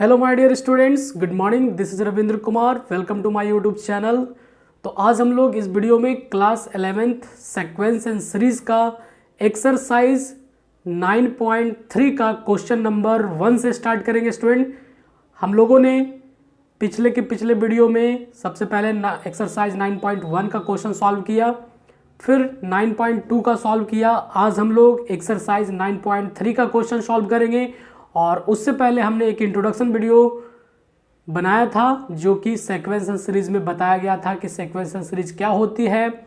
Hello my dear students, good morning. This is Ravindra Kumar. Welcome to my YouTube channel. तो आज हम लोग इस वीडियो में class 11th sequence and series का एक्सरसाइज 9.3 का क्वेश्चन नंबर 1 से स्टार्ट करेंगे। स्टूडेंट, हम लोगों ने पिछले वीडियो में सबसे पहले एक्सरसाइज 9.1 का क्वेश्चन सॉल्व किया, फिर 9.2 का सॉल्व किया। आज हम लोग एक्सरसाइज 9.3 का क्वेश्चन सॉल्व करेंगे। और उससे पहले हमने एक इंट्रोडक्शन वीडियो बनाया था जो कि सीक्वेंस एंड सीरीज में बताया गया था कि सीक्वेंस एंड सीरीज क्या होती है,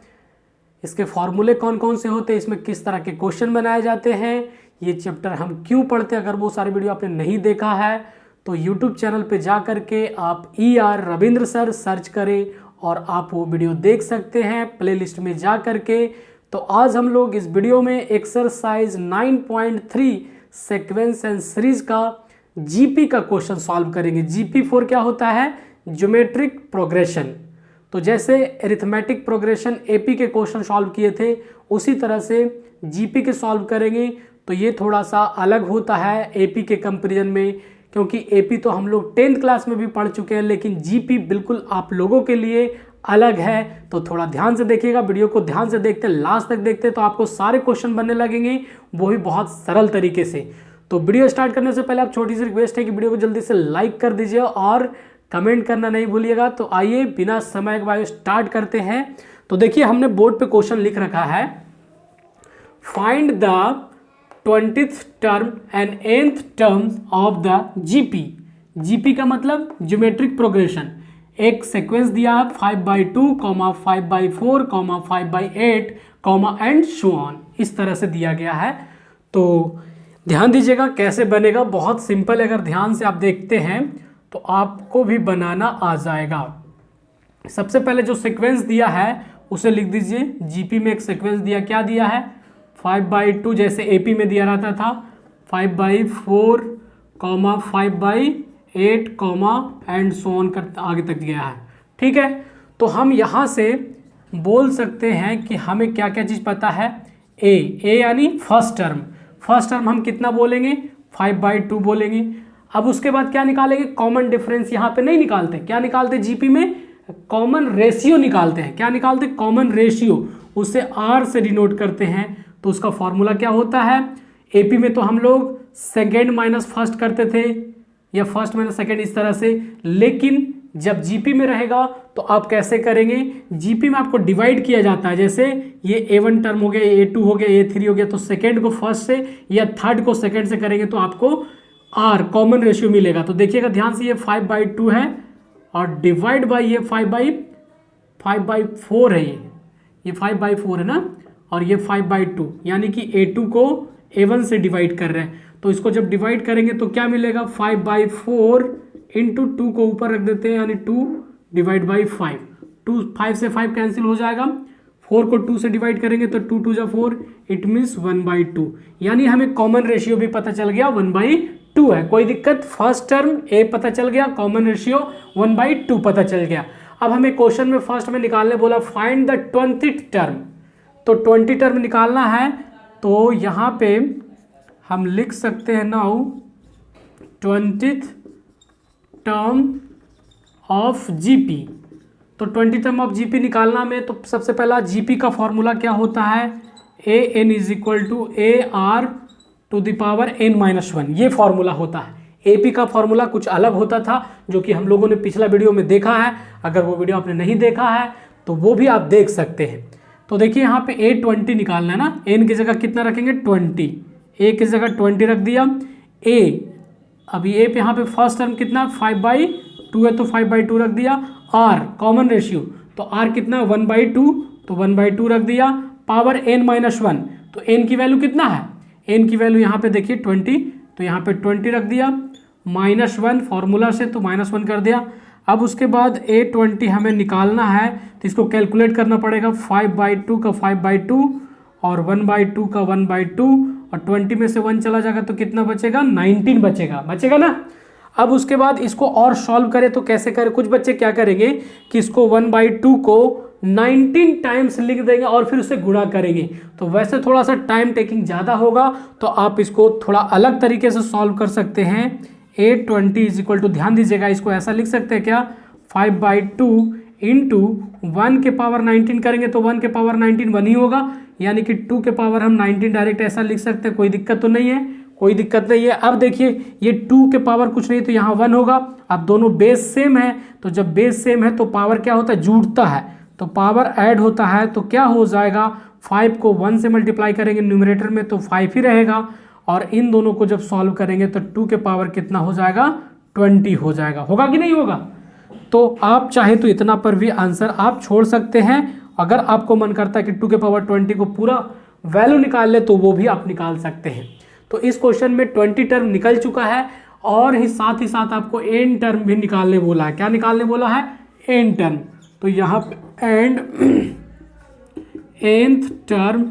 इसके फॉर्मूले कौन कौन से होते हैं, इसमें किस तरह के क्वेश्चन बनाए जाते हैं, ये चैप्टर हम क्यों पढ़ते हैं। अगर वो सारी वीडियो आपने नहीं देखा है तो यूट्यूब चैनल पे जा करके आप ER रविंद्र सर सर्च करें और आप वो वीडियो देख सकते हैं प्लेलिस्ट में जा करके। तो आज हम लोग इस वीडियो में एक्सरसाइज 9.3 सीक्वेंस एंड सीरीज का जीपी का क्वेश्चन सॉल्व करेंगे। जीपी फॉर क्या होता है? Geometric progression. तो जैसे अरिथमेटिक प्रोग्रेशन एपी के क्वेश्चन सॉल्व किए थे उसी तरह से जीपी के सॉल्व करेंगे। तो ये थोड़ा सा अलग होता है एपी के कंपैरिजन में, क्योंकि एपी तो हम लोग 10th क्लास में भी पढ़ चुके हैं, लेकिन जीपी बिल्कुल आप लोगों के लिए अलग है। तो थोड़ा ध्यान से देखिएगा, वीडियो को ध्यान से देखते लास्ट तक देखते तो आपको सारे क्वेश्चन बनने लगेंगे, वो भी बहुत सरल तरीके से। तो वीडियो स्टार्ट करने से पहले आप छोटी सी रिक्वेस्ट है कि वीडियो को जल्दी से लाइक कर दीजिए और कमेंट करना नहीं भूलिएगा। तो आइए बिना समय गवाए स्टार्ट करते हैं। तो देखिए हमने बोर्ड पे क्वेश्चन लिख रखा है, find the 20th term and 8th term of the GP. GP का मतलब ज्योमेट्रिक प्रोग्रेशन। एक सीक्वेंस दिया है 5/2, 5/4, 5/8, एंड सो ऑन, इस तरह से दिया गया है। तो ध्यान दीजिएगा कैसे बनेगा, बहुत सिंपल है। अगर ध्यान से आप देखते हैं तो आपको भी बनाना आ जाएगा। सबसे पहले जो सीक्वेंस दिया है उसे लिख दीजिए। जीपी में एक सीक्वेंस दिया, क्या दिया है? 5/2 जैसे एपी में दिया रहता था, 5/4, 5/8, एंड सो ऑन कर आगे तक गया है। ठीक है, तो हम यहाँ से बोल सकते हैं कि हमें क्या क्या चीज़ पता है। ए यानी फर्स्ट टर्म। फर्स्ट टर्म हम कितना बोलेंगे? 5/2 बोलेंगे। अब उसके बाद क्या निकालेंगे? Common difference. यहाँ पे नहीं निकालते, क्या निकालते? जीपी में कॉमन रेशियो निकालते हैं। क्या निकालते? Common ratio. उसे R से डिनोट करते हैं। तो उसका फॉर्मूला क्या होता है? एपी में तो हम लोग सेकेंड माइनस फर्स्ट करते थे या फर्स्ट माइनस सेकेंड, इस तरह से। लेकिन जब जीपी में रहेगा तो आप कैसे करेंगे? जीपी में आपको डिवाइड किया जाता है। जैसे ये A1 टर्म हो गया, A2 हो गया, A3 हो गया, तो सेकेंड को फर्स्ट से या थर्ड को सेकेंड से करेंगे तो आपको R कॉमन रेशियो मिलेगा। तो देखिएगा ध्यान से, ये 5/2 है और डिवाइड बाई ये 5/4 है। ये 5/4 है ना, और ये 5/2, यानी कि A2 को A1 से डिवाइड कर रहे हैं। तो इसको जब डिवाइड करेंगे तो क्या मिलेगा? 5/4 इंटू 2 को ऊपर रख देते हैं, यानी 2 डिवाइड बाई 5। 5 से 5 कैंसिल हो जाएगा। 4 को 2 से डिवाइड करेंगे तो 2 2 4, इट मीन्स 1/2। यानी हमें कॉमन रेशियो भी पता चल गया, 1/2 है। कोई दिक्कत? फर्स्ट टर्म ए पता चल गया, कॉमन रेशियो 1/2 पता चल गया। अब हमें क्वेश्चन में फर्स्ट में निकालने बोला फाइंड द 20th टर्म। तो 20 टर्म निकालना है। तो यहाँ पे हम लिख सकते हैं now 20th term of GP. तो 20 टर्म ऑफ जीपी निकालना में तो सबसे पहला जीपी का फॉर्मूला क्या होता है? AN = AR⁴ ये फॉर्मूला होता है। एपी का फॉर्मूला कुछ अलग होता था जो कि हम लोगों ने पिछला वीडियो में देखा है। अगर वो वीडियो आपने नहीं देखा है तो वो भी आप देख सकते हैं। तो देखिए यहाँ पे A20 निकालना है ना, एन की जगह कितना रखेंगे? 20। ए की जगह 20 रख दिया। अभी ए पे यहाँ पे फर्स्ट टर्म कितना? 5/2 है तो 5/2 रख दिया। R कॉमन रेशियो, तो R कितना? 1/2, तो 1/2 रख दिया। पावर n-1, तो n की वैल्यू कितना है? n की वैल्यू यहाँ पे देखिए 20, तो यहाँ पे 20 रख दिया। -1 फॉर्मूला से, तो -1 कर दिया। अब उसके बाद A20 हमें निकालना है तो इसको कैलकुलेट करना पड़ेगा। 5/2 का 5/2 और 1/2 का 1/2, और 20 में से 1 चला जाएगा तो कितना बचेगा? 19 बचेगा ना। अब उसके बाद इसको और सॉल्व करें तो कैसे करें? कुछ बच्चे क्या करेंगे कि इसको 1/2 को 19 टाइम्स लिख देंगे और फिर उसे गुणा करेंगे। तो वैसे थोड़ा सा टाइम टेकिंग ज़्यादा होगा, तो आप इसको थोड़ा अलग तरीके से सॉल्व कर सकते हैं। A20 इज इक्वल टू, ध्यान दीजिएगा इसको ऐसा लिख सकते हैं क्या, 5/2 इंटू 1 के पावर 19 करेंगे तो 1 के पावर 19 1 ही होगा, यानी कि 2 के पावर हम 19 डायरेक्ट ऐसा लिख सकते हैं, कोई दिक्कत तो नहीं है, कोई दिक्कत नहीं है। अब देखिए ये 2 के पावर कुछ नहीं तो यहाँ 1 होगा। अब दोनों बेस सेम है, तो जब बेस सेम है तो पावर क्या होता है, जुड़ता है, तो पावर ऐड होता है, तो क्या हो जाएगा, 5 को 1 से मल्टीप्लाई करेंगे न्यूमरेटर में तो 5 ही रहेगा, और इन दोनों को जब सॉल्व करेंगे तो 2 के पावर कितना हो जाएगा, 20 हो जाएगा। होगा कि नहीं होगा? तो आप चाहे तो इतना पर भी आंसर आप छोड़ सकते हैं। अगर आपको मन करता है कि 2 के पावर 20 को पूरा वैल्यू निकाल ले तो वो भी आप निकाल सकते हैं। तो इस क्वेश्चन में 20 टर्म निकल चुका है, और ही साथ आपको n टर्म भी निकालने बोला है। क्या निकालने बोला है, n टर्म। तो यहाँ पे and nth term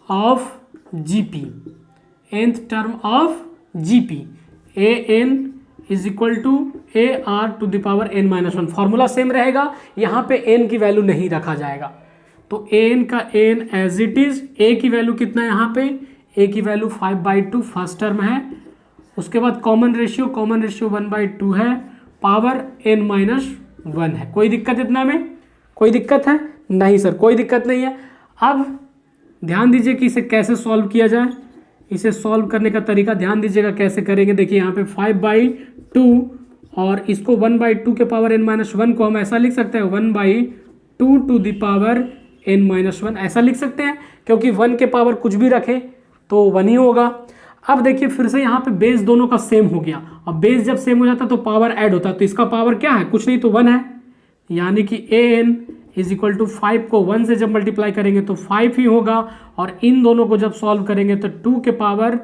of GP, nth term of GP, an is equal to AR to the power n-1। Formula same रहेगा, यहाँ पे n की वैल्यू नहीं रखा जाएगा, तो an का n as it is. a की वैल्यू कितना है यहाँ पे, a की वैल्यू 5/2 फर्स्ट टर्म है, उसके बाद कॉमन रेशियो 1/2 है, पावर n-1 है। कोई दिक्कत इतना में, कोई दिक्कत है नहीं सर, कोई दिक्कत नहीं है। अब ध्यान दीजिए कि इसे कैसे सॉल्व किया जाए। इसे सॉल्व करने का तरीका ध्यान दीजिएगा कैसे करेंगे। देखिए यहाँ पे 5/2 और इसको 1/2 के पावर n-1 को हम ऐसा लिख सकते हैं 1/2 टू द पावर n-1 ऐसा लिख सकते हैं, क्योंकि 1 के पावर कुछ भी रखे तो 1 ही होगा। अब देखिए फिर से यहाँ पे बेस दोनों का सेम हो गया, और बेस जब सेम हो जाता तो पावर ऐड होता, तो इसका पावर क्या है, कुछ नहीं तो 1 है, यानी कि an इज इक्वल टू 5 को 1 से जब मल्टीप्लाई करेंगे तो 5 ही होगा, और इन दोनों को जब सॉल्व करेंगे तो 2 के पावर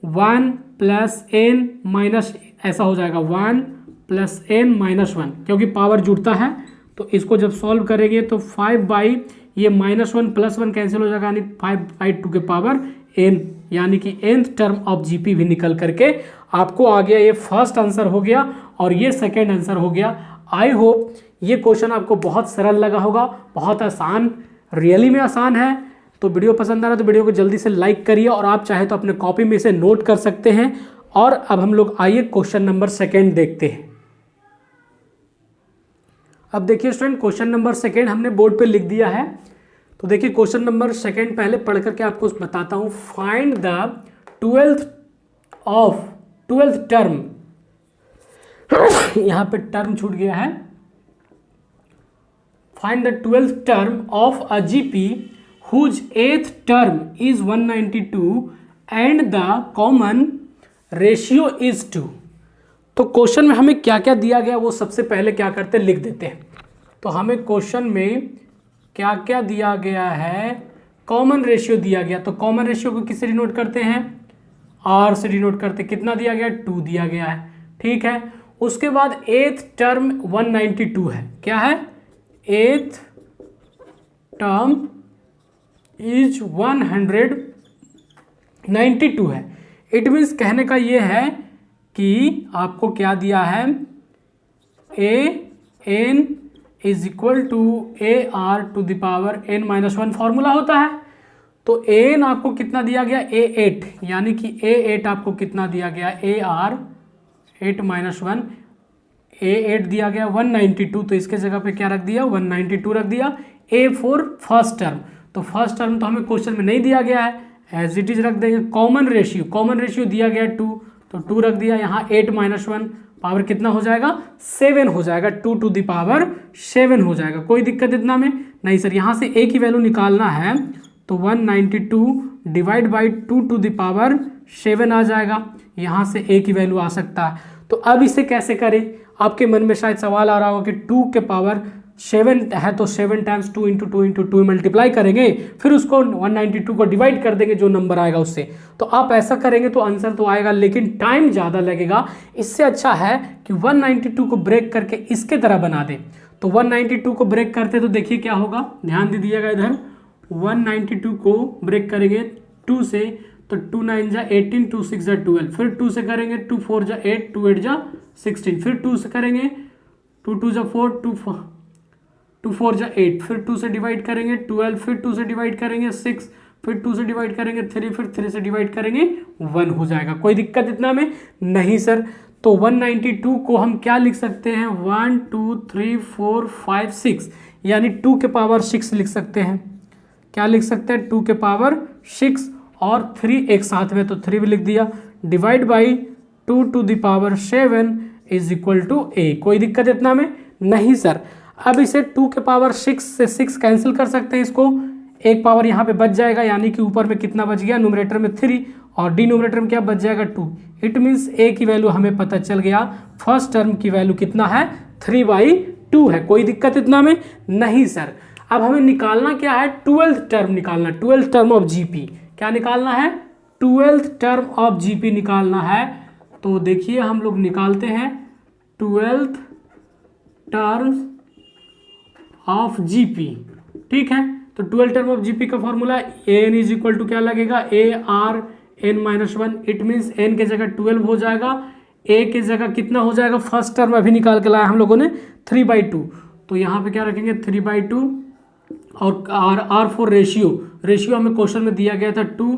1 प्लस n माइनस ऐसा हो जाएगा 1 प्लस n-1, क्योंकि पावर जुड़ता है। तो इसको जब सॉल्व करेंगे तो 5 ये -1 प्लस 1 कैंसिल हो जाएगा, यानी 5/2 के पावर n, यानी कि nth टर्म ऑफ जीपी भी निकल करके आपको आ गया। ये फर्स्ट आंसर हो गया और ये सेकेंड आंसर हो गया। आई होप ये क्वेश्चन आपको बहुत सरल लगा होगा, बहुत आसान, रियली में आसान है। तो वीडियो पसंद आ रहा है तो वीडियो को जल्दी से लाइक करिए, और आप चाहे तो अपने कॉपी में इसे नोट कर सकते हैं। और अब हम लोग आइए क्वेश्चन नंबर सेकेंड देखते हैं। अब देखिए स्टूडेंट, क्वेश्चन नंबर सेकेंड हमने बोर्ड पे लिख दिया है। तो देखिए क्वेश्चन नंबर सेकेंड पहले पढ़ करके आपको बताता हूँ। फाइंड द 12th टर्म, यहाँ पे टर्म छूट गया है। Find the 12th term of a GP whose 8th term is 192 and the common ratio is 2। तो क्वेश्चन में हमें क्या क्या दिया गया वो सबसे पहले क्या करते हैं, लिख देते हैं। तो हमें क्वेश्चन में क्या क्या दिया गया है, कॉमन रेशियो दिया गया। तो कॉमन रेशियो को किससे डिनोट करते हैं, आर से डिनोट करते। कितना दिया गया, 2 दिया गया है, ठीक है। उसके बाद 8th टर्म 192 है, क्या है, 8th टर्म इज 192 है। इट मीन्स कहने का ये है कि आपको क्या दिया है, an is equal to AR to the power n-1 formula होता है। तो an आपको कितना दिया गया, A8, यानी कि A8 आपको कितना दिया गया, AR 8-1, A8 दिया गया 192, तो इसके जगह पे क्या रख दिया, 192 रख दिया। A4 फर्स्ट टर्म, तो फर्स्ट टर्म तो हमें क्वेश्चन में नहीं दिया गया है, एज इट इज रख देंगे। कॉमन रेशियो दिया गया 2, तो 2 रख दिया। यहाँ 8-1 पावर कितना हो जाएगा, 7 हो जाएगा, 2 टू द पावर 7 हो जाएगा। कोई दिक्कत इतना में नहीं सर। यहाँ से a की वैल्यू निकालना है तो 192 divide by 2 to the power 7 आ जाएगा। यहाँ से a की वैल्यू आ सकता है। तो अब इसे कैसे करें, आपके मन में शायद सवाल आ रहा होगा कि 2 के पावर 7 है तो 7 टाइम्स 2 इंटू 2 इंटू 2 मल्टीप्लाई करेंगे, फिर उसको 192 को डिवाइड कर देंगे जो नंबर आएगा उससे। तो आप ऐसा करेंगे तो आंसर तो आएगा, लेकिन टाइम ज़्यादा लगेगा। इससे अच्छा है कि 192 को ब्रेक करके इसके तरह बना दें। तो 192 को ब्रेक करते तो देखिए क्या होगा, ध्यान दे दीजिएगा इधर। 192 को ब्रेक करेंगे 2 से, तो 2 9 जा 18, 2 6 जा 12, फिर 2 से करेंगे 2 4 जा 8, 2 8 जा 16, फिर 2 से करेंगे 2 2 जा 4, 2 4 जा 8, फिर 2 से डिवाइड करेंगे 12, फिर 2 से डिवाइड करेंगे 6, फिर 2 से डिवाइड करेंगे 3, फिर 3 से डिवाइड करेंगे 1 हो जाएगा। कोई दिक्कत इतना में नहीं सर। तो 192 को हम क्या लिख सकते हैं, 1 2 3 4 5 6, यानी 2 के पावर 6 लिख सकते हैं। क्या लिख सकते हैं, 2 के पावर 6 और 3 एक साथ में, तो 3 भी लिख दिया। Divide by 2 to the power 7 is equal to a। कोई दिक्कत इतना में नहीं सर। अब इसे 2 के पावर 6 से 6 कैंसिल कर सकते हैं, इसको एक पावर यहाँ पे बच जाएगा, यानी कि ऊपर में कितना बच गया, न्यूमरेटर में 3 और डिनोमिनेटर में क्या बच जाएगा 2। इट मीन्स a की वैल्यू हमें पता चल गया, फर्स्ट टर्म की वैल्यू कितना है 3/2 है। कोई दिक्कत इतना में नहीं सर। अब हमें निकालना क्या है, 12th टर्म निकालना, 12th टर्म ऑफ जीपी। क्या निकालना है, 12th टर्म ऑफ जीपी निकालना है। तो देखिए हम लोग निकालते हैं 12th टर्म ऑफ जीपी, ठीक है। तो 12th टर्म ऑफ जीपी का formula n is equal to क्या लगेगा, ARn-1। इट मीन्स एन के जगह 12 हो जाएगा, ए के जगह कितना हो जाएगा, फर्स्ट टर्म अभी निकाल के लाया हम लोगों ने 3/2। तो यहाँ पे क्या रखेंगे 3/2 और R4 रेशियो हमें क्वेश्चन में दिया गया था 2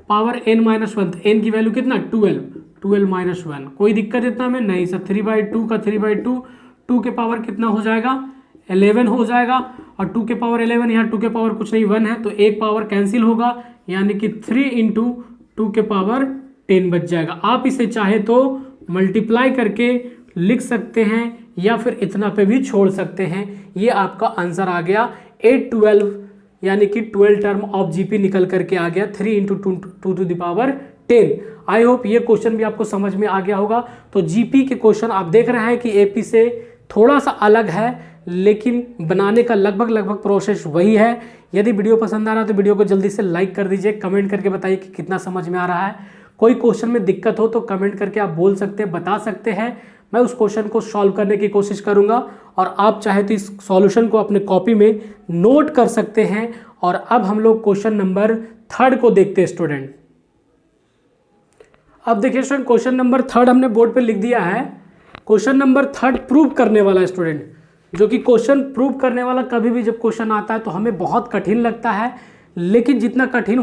पावर n-1। एन की वैल्यू कितना 12-1। कोई दिक्कत इतना में नहीं सर। 3/2 का 3/2, 2 के पावर कितना हो जाएगा 11 हो जाएगा, और 2 के पावर 11, यहाँ 2 के पावर कुछ नहीं 1 है, तो एक पावर कैंसिल होगा, यानी कि 3 इंटू 2 के पावर 10 बच जाएगा। आप इसे चाहे तो मल्टीप्लाई करके लिख सकते हैं या फिर इतना पे भी छोड़ सकते हैं। ये आपका आंसर आ गया 812, यानी कि 12 टर्म ऑफ जीपी निकल करके आ गया 3 into 2 to the power 10। I hope ये क्वेश्चन भी आपको समझ में आ गया होगा। तो जीपी के क्वेश्चन आप देख रहे हैं कि एपी से थोड़ा सा अलग है, लेकिन बनाने का लगभग प्रोसेस वही है। यदि वीडियो पसंद आ रहा है तो वीडियो को जल्दी से लाइक कर दीजिए, कमेंट करके बताइए कि कितना समझ में आ रहा है। कोई क्वेश्चन में दिक्कत हो तो कमेंट करके आप बोल सकते हैं, बता सकते हैं, मैं उस क्वेश्चन को सॉल्व करने की कोशिश करूंगा। और आप चाहे तो इस सॉल्यूशन को अपने कॉपी में नोट कर सकते हैं। और अब हम लोग क्वेश्चन नंबर 3 को देखते हैं स्टूडेंट। अब देखिए स्टूडेंट, क्वेश्चन नंबर 3 हमने बोर्ड पे लिख दिया है। क्वेश्चन नंबर 3 प्रूव करने वाला है स्टूडेंट, जो कि क्वेश्चन प्रूव करने वाला कभी भी जब क्वेश्चन आता है तो हमें बहुत कठिन लगता है, लेकिन जितना कठिन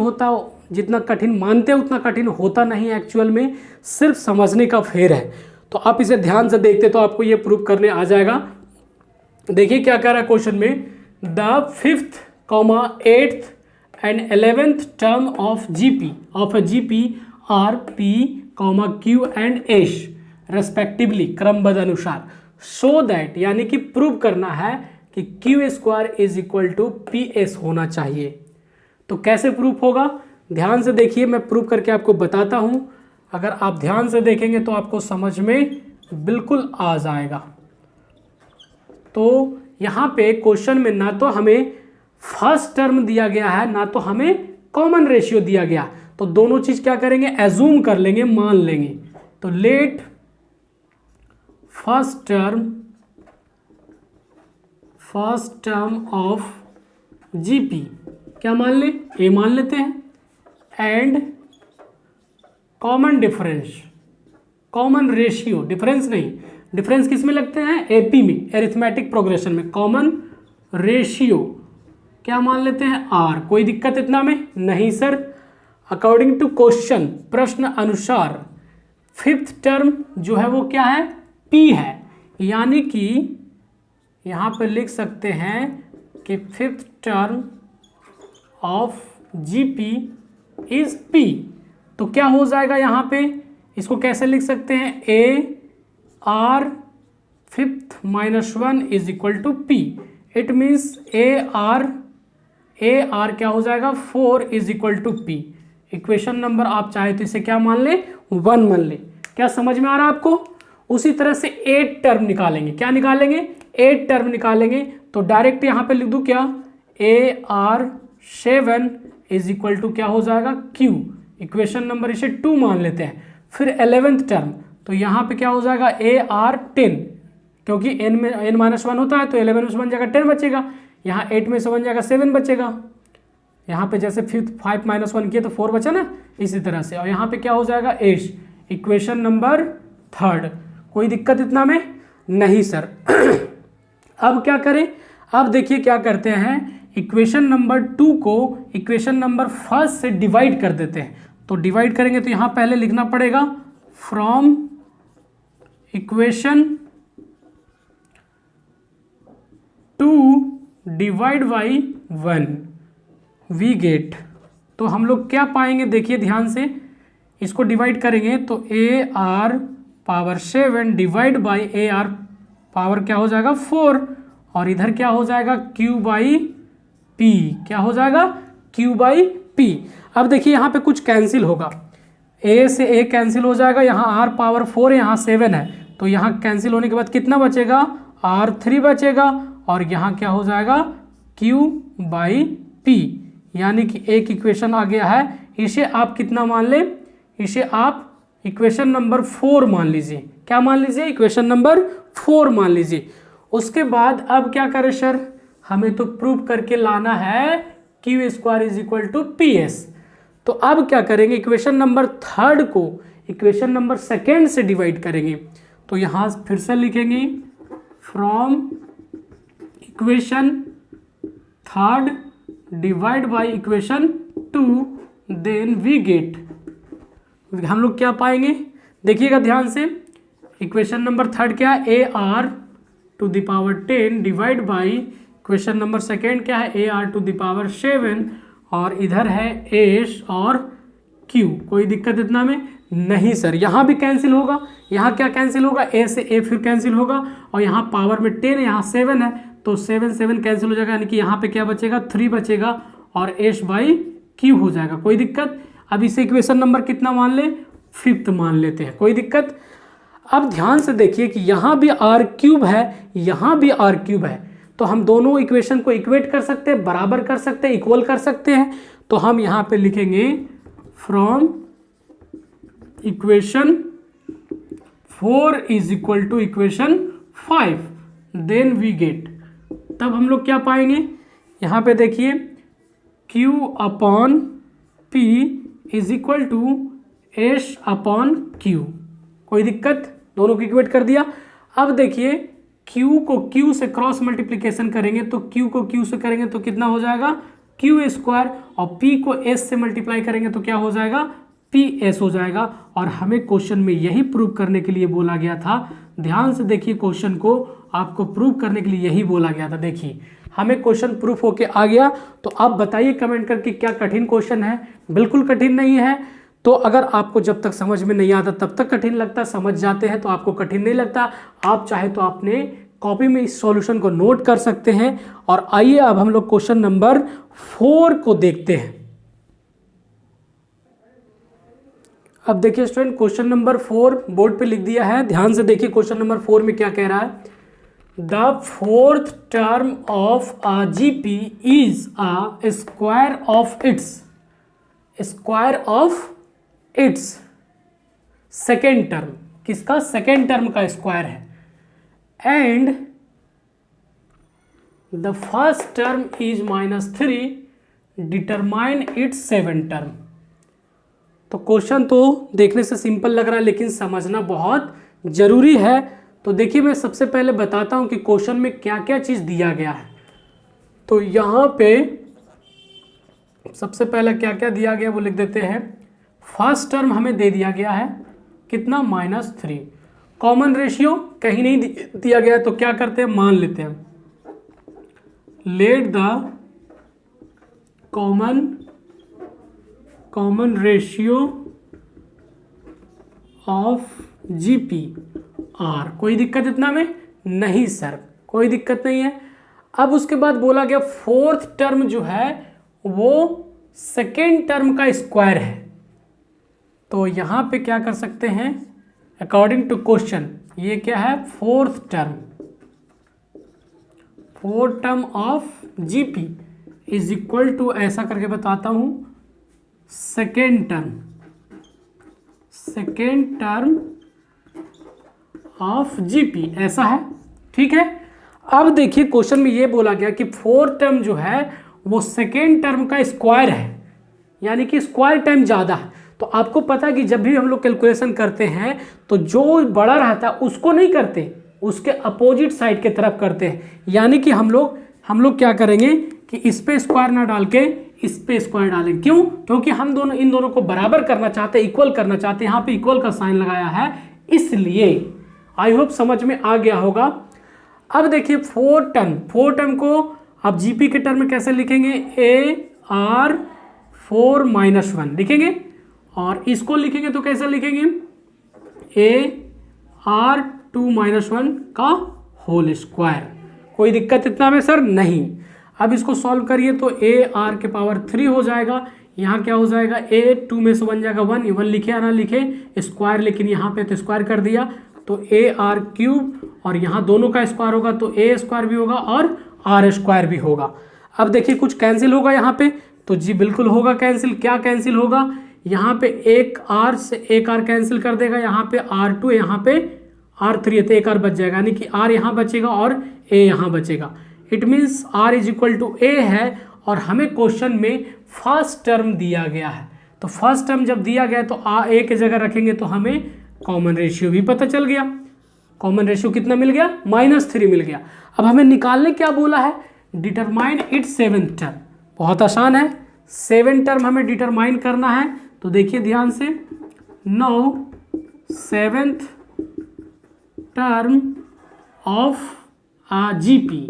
मानते हैं उतना कठिन होता नहीं, एक्चुअल में सिर्फ समझने का फेर है। तो आप इसे ध्यान से देखते तो आपको ये प्रूव करने आ जाएगा। देखिए क्या कह रहा है क्वेश्चन में, द 5th, 8th एंड 11th term of a GP are P, Q एंड H रेस्पेक्टिवली, क्रमबद्ध अनुसार, सो दैट, यानी कि प्रूव करना है कि Q² is equal to PS होना चाहिए। तो कैसे प्रूफ होगा, ध्यान से देखिए, मैं प्रूव करके आपको बताता हूं। अगर आप ध्यान से देखेंगे तो आपको समझ में बिल्कुल आ जाएगा। तो यहां पे क्वेश्चन में ना तो हमें फर्स्ट टर्म दिया गया है, ना तो हमें कॉमन रेशियो दिया गया, तो दोनों चीज क्या करेंगे, एज्यूम कर लेंगे, मान लेंगे। तो let first term of GP क्या मान ले, ए मान लेते हैं, एंड कॉमन रेशियो, डिफरेंस नहीं, डिफरेंस किस में लगते हैं, एपी में, एरिथमेटिक प्रोग्रेशन में, कॉमन रेशियो क्या मान लेते हैं, आर। कोई दिक्कत इतना में नहीं सर। अकॉर्डिंग टू क्वेश्चन, प्रश्न अनुसार 5th टर्म जो है वो क्या है, पी है, यानी कि यहां पर लिख सकते हैं कि 5th term of GP is P. तो क्या हो जाएगा यहां पे, इसको कैसे लिख सकते हैं, AR 5th - 1 is equal to P. It means AR क्या हो जाएगा, 4 is equal to P. Equation number आप चाहे तो इसे क्या मान ले, 1 मान ले। क्या समझ में आ रहा है आपको। उसी तरह से 8 टर्म निकालेंगे, क्या निकालेंगे, 8 टर्म निकालेंगे। तो डायरेक्ट यहां पे लिख दूं क्या, AR 7 इज इक्वल टू क्या हो जाएगा, Q। इक्वेशन नंबर इसे 2 मान लेते हैं। फिर 11th टर्म, तो यहां पे क्या हो जाएगा, AR 10, क्योंकि n में n-1 होता है तो 11 में से बन जाएगा 10 बचेगा, यहाँ 8 में से बन जाएगा 7 बचेगा। यहाँ पे जैसे 5 - 1 किए तो 4 बचा ना, इसी तरह से। और यहाँ पे क्या हो जाएगा, H। Equation number 3। कोई दिक्कत इतना में नहीं सर। अब क्या करें, अब देखिए क्या करते हैं, इक्वेशन नंबर 2 को इक्वेशन नंबर फर्स्ट से डिवाइड कर देते हैं। तो डिवाइड करेंगे तो यहां पहले लिखना पड़ेगा from equation 2 divide by 1 we get. तो हम लोग क्या पाएंगे, देखिए ध्यान से, इसको डिवाइड करेंगे तो A R power 7 divide by A R power क्या हो जाएगा 4, और इधर क्या हो जाएगा क्यू बाई पी, क्या हो जाएगा क्यू बाई पी। अब देखिए यहाँ पे कुछ कैंसिल होगा, ए से ए कैंसिल हो जाएगा, यहाँ आर पावर 4 यहाँ 7 है, तो यहाँ कैंसिल होने के बाद कितना बचेगा R3 बचेगा, और यहाँ क्या हो जाएगा Q बाई P, यानी कि एक इक्वेशन आ गया है। इसे आप कितना मान ले, इसे आप इक्वेशन नंबर 4 मान लीजिए। क्या मान लीजिए, इक्वेशन नंबर 4 मान लीजिए। उसके बाद अब क्या करें सर, हमें तो प्रूव करके लाना है Q square is equal to PS। तो अब क्या करेंगे, इक्वेशन नंबर 3 को इक्वेशन नंबर 2 से डिवाइड करेंगे। तो यहाँ फिर से लिखेंगे from equation 3 divide by equation 2 then we get, हम लोग क्या पाएंगे, देखिएगा ध्यान से। इक्वेशन नंबर 3 क्या है, A R to the power 10 divide by equation number 2 क्या है, A R to the power 7, और इधर है एस और क्यू। कोई दिक्कत इतना में नहीं सर, यहाँ भी कैंसिल होगा, यहाँ क्या कैंसिल होगा, ए से ए फिर कैंसिल होगा, और यहाँ पावर में 10 यहाँ 7 है, तो 7 7 कैंसिल हो जाएगा, यानी कि यहाँ पे क्या बचेगा 3 बचेगा, और एस बाई क्यू हो जाएगा। कोई दिक्कत, अब इसे इक्वेशन नंबर कितना मान ले, 5th मान लेते हैं, कोई दिक्कत। अब ध्यान से देखिए कि यहाँ भी आर क्यूब है, यहाँ भी आर क्यूब है, तो हम दोनों इक्वेशन को इक्वेट कर सकते हैं, बराबर कर सकते हैं, इक्वल कर सकते हैं। तो हम यहाँ पे लिखेंगे from equation 4 is equal to equation 5 then we get. तब हम लोग क्या पाएंगे, यहाँ पे देखिए Q upon P is equal to S upon Q. कोई दिक्कत, दोनों को इक्वेट कर दिया। अब देखिए Q को Q से क्रॉस मल्टीप्लिकेशन करेंगे, तो Q को Q से करेंगे तो कितना हो जाएगा Q स्क्वायर, और P को S से मल्टीप्लाई करेंगे तो क्या हो जाएगा PS हो जाएगा। और हमें क्वेश्चन में यही प्रूव करने के लिए बोला गया था। ध्यान से देखिए, क्वेश्चन को आपको प्रूव करने के लिए यही बोला गया था। देखिए हमें क्वेश्चन प्रूफ होके आ गया। तो आप बताइए कमेंट करके क्या कठिन क्वेश्चन है, बिल्कुल कठिन नहीं है। तो अगर आपको जब तक समझ में नहीं आता तब तक कठिन लगता, समझ जाते हैं तो आपको कठिन नहीं लगता। आप चाहे तो अपने कॉपी में इस सॉल्यूशन को नोट कर सकते हैं। और आइए अब हम लोग क्वेश्चन नंबर 4 को देखते हैं। अब देखिए स्टूडेंट, क्वेश्चन नंबर 4 बोर्ड पे लिख दिया है, ध्यान से देखिए क्वेश्चन नंबर 4 में क्या कह रहा है। The 4th term of a GP is a square of its second term। किसका, सेकेंड टर्म का स्क्वायर है। And the first term is -3, determine its second term. तो क्वेश्चन तो देखने से सिंपल लग रहा है, लेकिन समझना बहुत जरूरी है। तो देखिए मैं सबसे पहले बताता हूं कि क्वेश्चन में क्या क्या चीज दिया गया है। तो यहाँ पे सबसे पहले क्या क्या दिया गया वो लिख देते हैं। फर्स्ट टर्म हमें दे दिया गया है कितना, -3। कॉमन रेशियो कहीं नहीं दिया गया है, तो क्या करते हैं, मान लेते हैं। Let the common ratio of GP R. कोई दिक्कत इतना में नहीं सर, कोई दिक्कत नहीं है। अब उसके बाद बोला गया 4th टर्म जो है वो सेकेंड टर्म का स्क्वायर है। तो यहां पे क्या कर सकते हैं, अकॉर्डिंग टू क्वेश्चन ये क्या है, 4th term of GP is equal to, ऐसा करके बताता हूं, सेकेंड टर्म ऑफ जीपी, ऐसा है, ठीक है। अब देखिए क्वेश्चन में ये बोला गया कि 4th टर्म जो है वो सेकेंड टर्म का स्क्वायर है, यानी कि स्क्वायर टाइम ज़्यादा है। तो आपको पता है कि जब भी हम लोग कैलकुलेशन करते हैं तो जो बड़ा रहता है उसको नहीं करते, उसके अपोजिट साइड की तरफ करते हैं। यानी कि हम लोग क्या करेंगे, कि इस पे स्क्वायर ना डाल के इस पे स्क्वायर डालें। क्यों? क्योंकि हम दोनों इन दोनों को बराबर करना चाहते हैं, इक्वल करना चाहते हैं। यहाँ पे इक्वल का साइन लगाया है, इसलिए आई होप समझ में आ गया होगा। अब देखिए 4 टर्म को आप जीपी के टर्म में कैसे लिखेंगे? AR4-1 लिखेंगे, और इसको लिखेंगे तो कैसे लिखेंगे? AR2-1 का होल स्क्वायर। कोई दिक्कत इतना में सर? नहीं। अब इसको सॉल्व करिए तो AR के पावर 3 हो जाएगा। यहाँ क्या हो जाएगा? A 2 में से बन जाएगा 1, 1 लिखे या ना लिखे स्क्वायर, लेकिन यहाँ पे तो स्क्वायर कर दिया तो AR3, और यहाँ दोनों का स्क्वायर होगा तो A स्क्वायर भी होगा और R स्क्वायर भी होगा। अब देखिए कुछ कैंसिल होगा यहाँ पे, तो जी बिल्कुल होगा कैंसिल। क्या कैंसिल होगा? यहाँ पे एक R से एक R कैंसिल कर देगा, यहाँ पे R2, यहाँ पे R3 है तो एक R बच जाएगा, यानी कि R यहाँ बचेगा और A यहाँ बचेगा। It means R is equal to A है, और हमें क्वेश्चन में फर्स्ट टर्म दिया गया है। तो फर्स्ट टर्म जब दिया गया तो A की जगह रखेंगे तो हमें कॉमन रेशियो भी पता चल गया। कॉमन रेशियो कितना मिल गया? -3 मिल गया। अब हमें निकालने क्या बोला है? Determine its 7th term. बहुत आसान है, 7 टर्म हमें डिटरमाइन करना है। तो देखिए ध्यान से, now 7th term of GP,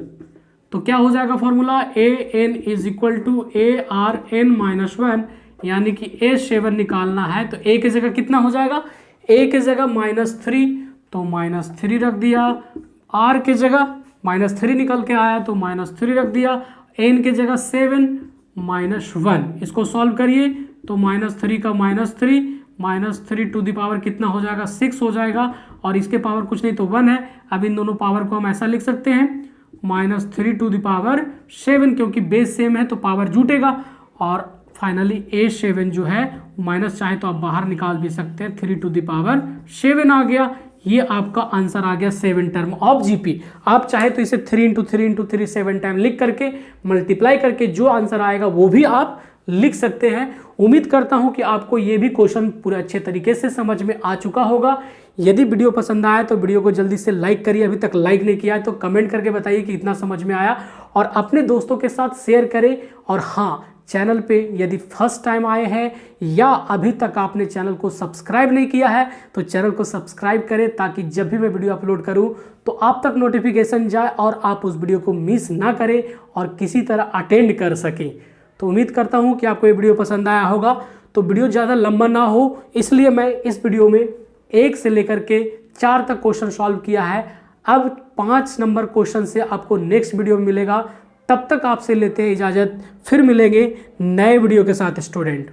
तो क्या हो जाएगा formula? AN is equal to ARN-1, यानी कि A7 निकालना है तो A की जगह कितना हो जाएगा? A की जगह -3, तो -3 रख दिया। R की जगह -3 निकल के आया तो -3 रख दिया। N की जगह 7 -1, इसको सॉल्व करिए तो -3 का -3 टू द पावर कितना हो जाएगा? 6 हो जाएगा, और इसके पावर कुछ नहीं तो 1 है। अब इन दोनों पावर को हम ऐसा लिख सकते हैं -3 टू द पावर 7, क्योंकि बेस सेम है तो पावर जुटेगा। और फाइनली A7 जो है माइनस, चाहे तो आप बाहर निकाल भी सकते हैं, 3 टू द पावर 7 आ गया। ये आपका आंसर आ गया 7 टर्म ऑफ जीपी। आप चाहे तो इसे 3 × 3 × 3 7 टाइम लिख करके मल्टीप्लाई करके जो आंसर आएगा वो भी आप लिख सकते हैं। उम्मीद करता हूं कि आपको ये भी क्वेश्चन पूरे अच्छे तरीके से समझ में आ चुका होगा। यदि वीडियो पसंद आया तो वीडियो को जल्दी से लाइक करिए, अभी तक लाइक नहीं किया है तो कमेंट करके बताइए कि इतना समझ में आया, और अपने दोस्तों के साथ शेयर करें। और हाँ, चैनल पे यदि फर्स्ट टाइम आए हैं या अभी तक आपने चैनल को सब्सक्राइब नहीं किया है तो चैनल को सब्सक्राइब करें, ताकि जब भी मैं वीडियो अपलोड करूं तो आप तक नोटिफिकेशन जाए और आप उस वीडियो को मिस ना करें और किसी तरह अटेंड कर सकें। तो उम्मीद करता हूं कि आपको ये वीडियो पसंद आया होगा। तो वीडियो ज़्यादा लंबा ना हो, इसलिए मैं इस वीडियो में 1 से लेकर के 4 तक क्वेश्चन सॉल्व किया है। अब 5 नंबर क्वेश्चन से आपको नेक्स्ट वीडियो में मिलेगा। तब तक आपसे लेते हैं इजाज़त, फिर मिलेंगे नए वीडियो के साथ स्टूडेंट।